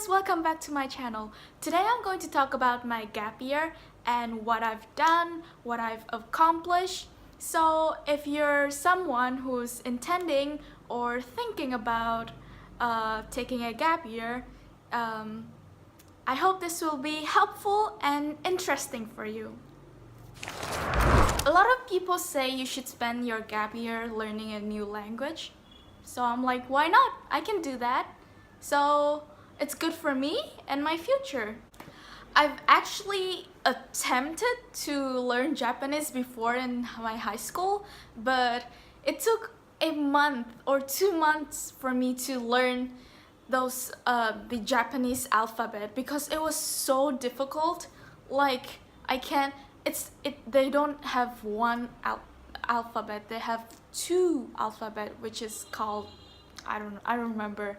guys, welcome back to my channel. Today I'm going to talk about my gap year and what I've done, what I've accomplished. So if you're someone who's intending or thinking about taking a gap year, I hope this will be helpful and interesting for you. A lot of people say you should spend your gap year learning a new language. So I'm like, why not? I can do that. So it's good for me and my future. I've actually attempted to learn Japanese before in my high school, but it took a month or 2 months for me to learn the Japanese alphabet because it was so difficult. Like they don't have one alphabet, they have two alphabet, which is called I don't remember.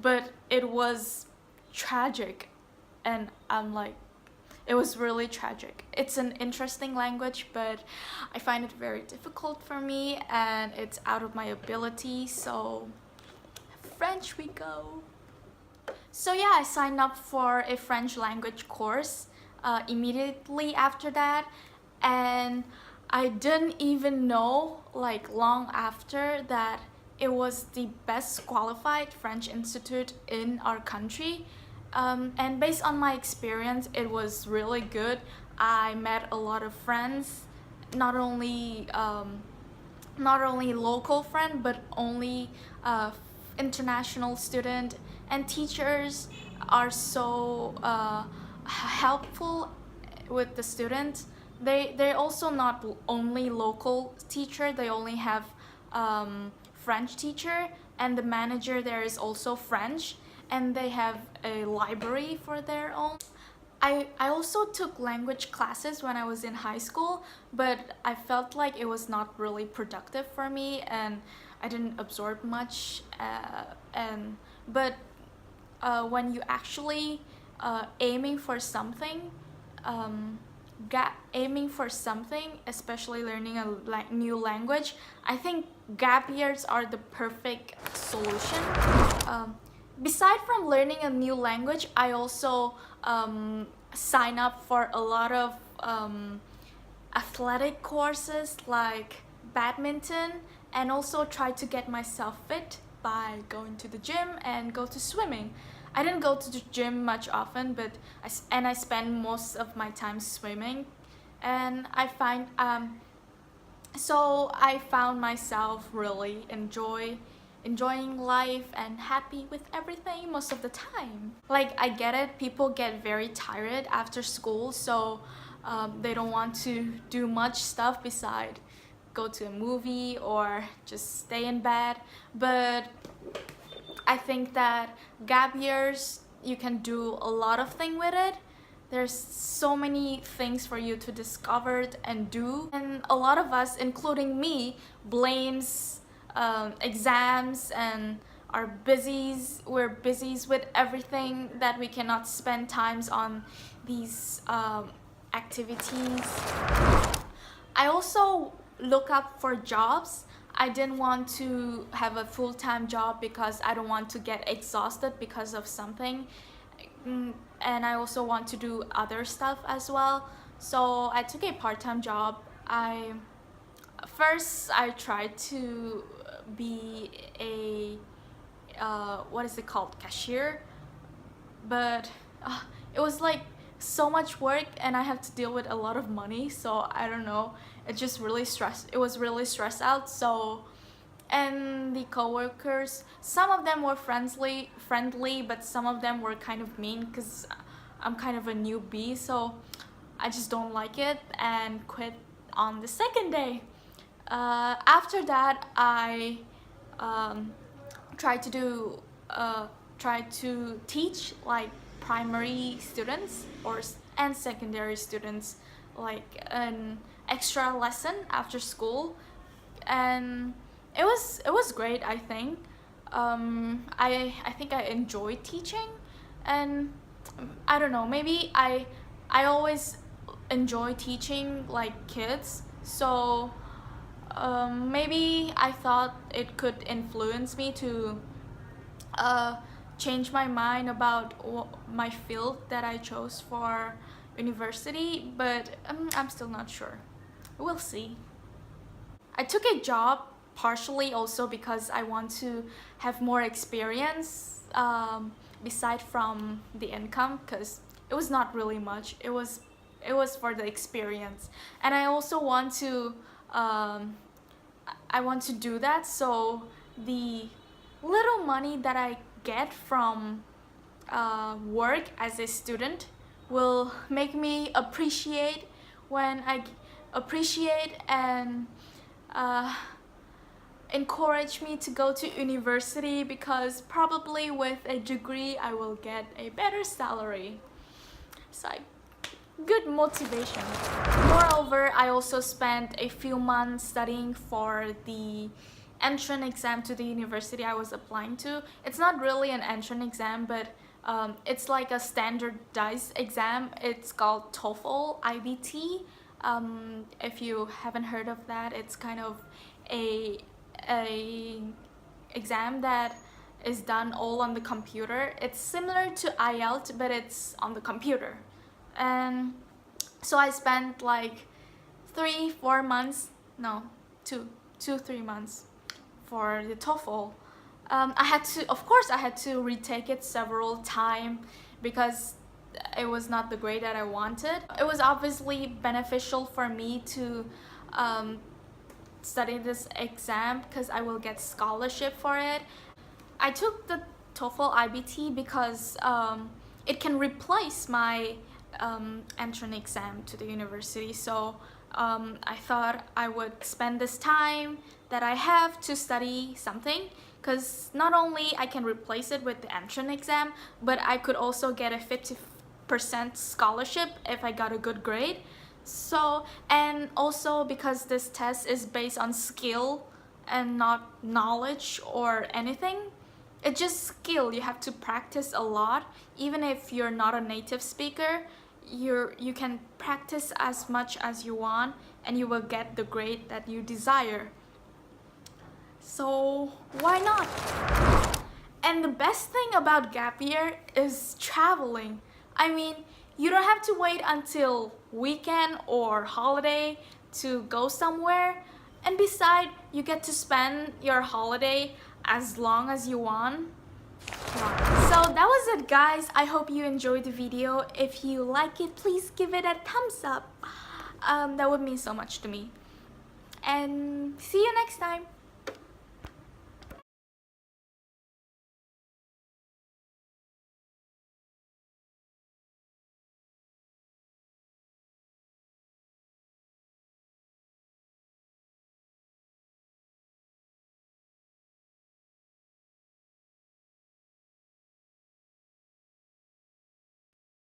But it was tragic, and I'm like, it was really tragic. It's an interesting language, but I find it very difficult for me and it's out of my ability. So French we go. So yeah, I signed up for a French language course immediately after that, and I didn't even know, like, long after that it was the best qualified French institute in our country. And based on my experience, it was really good. I met a lot of friends, not only local friend, but only international student, and teachers are so helpful with the students. They're also not only local teacher, they only have French teacher, and the manager there is also French, and they have a library for their own. I also took language classes when I was in high school, but I felt like it was not really productive for me and I didn't absorb much. But when you actually aiming for something, especially learning a new language, I think gap years are the perfect solution. Beside from learning a new language, I also sign up for a lot of athletic courses like badminton, and also try to get myself fit by going to the gym and go to swimming. I didn't go to the gym much often, but I spend most of my time swimming, and I found myself really enjoying life and happy with everything most of the time. Like, I get it, people get very tired after school, so they don't want to do much stuff beside go to a movie or just stay in bed. But I think that gap years, you can do a lot of things with it. There's so many things for you to discover and do, and a lot of us, including me, blames exams and we're busy with everything that we cannot spend times on these activities. I also look up for jobs. I didn't want to have a full-time job because I don't want to get exhausted because of something, and I also want to do other stuff as well. So I took a part-time job. First I tried to be a what is it called, cashier, but it was like so much work and I have to deal with a lot of money, so I don't know, it was really stressed out. So, and the coworkers, some of them were friendly, but some of them were kind of mean because I'm kind of a newbie, so I just don't like it and quit on the second day. After that, I tried to teach like primary students and secondary students, like an extra lesson after school, and it was great. I think I think I enjoyed teaching, and I don't know, maybe I always enjoy teaching like kids, so maybe I thought it could influence me to change my mind about my field that I chose for university, but I'm still not sure. We'll see. I took a job partially also because I want to have more experience beside from the income, because it was not really much. It was for the experience, and I also want to do that, so the little money that I get from work as a student will make me appreciate and encourage me to go to university, because probably with a degree I will get a better salary. It's like good motivation. Moreover, I also spent a few months studying for the entrance exam to the university I was applying to. It's not really an entrance exam, but it's like a standardized exam. It's called TOEFL IBT. If you haven't heard of that, it's kind of a exam that is done all on the computer. It's similar to IELTS, but it's on the computer. And so I spent like 3-4 months, no, 2-3 months for the TOEFL. Of course I had to retake it several times because it was not the grade that I wanted. It was obviously beneficial for me to study this exam because I will get scholarship for it. I took the TOEFL IBT because it can replace my entrance exam to the university. So I thought I would spend this time that I have to study something, because not only I can replace it with the entrance exam, but I could also get a 50% scholarship if I got a good grade. So, and also because this test is based on skill and not knowledge or anything. It's just skill. You have to practice a lot. Even if you're not a native speaker, you can practice as much as you want and you will get the grade that you desire. So why not? And the best thing about gap year is traveling. I mean, you don't have to wait until weekend or holiday to go somewhere. And besides, you get to spend your holiday as long as you want. So that was it, guys. I hope you enjoyed the video. If you like it, please give it a thumbs up. That would mean so much to me. And see you next time.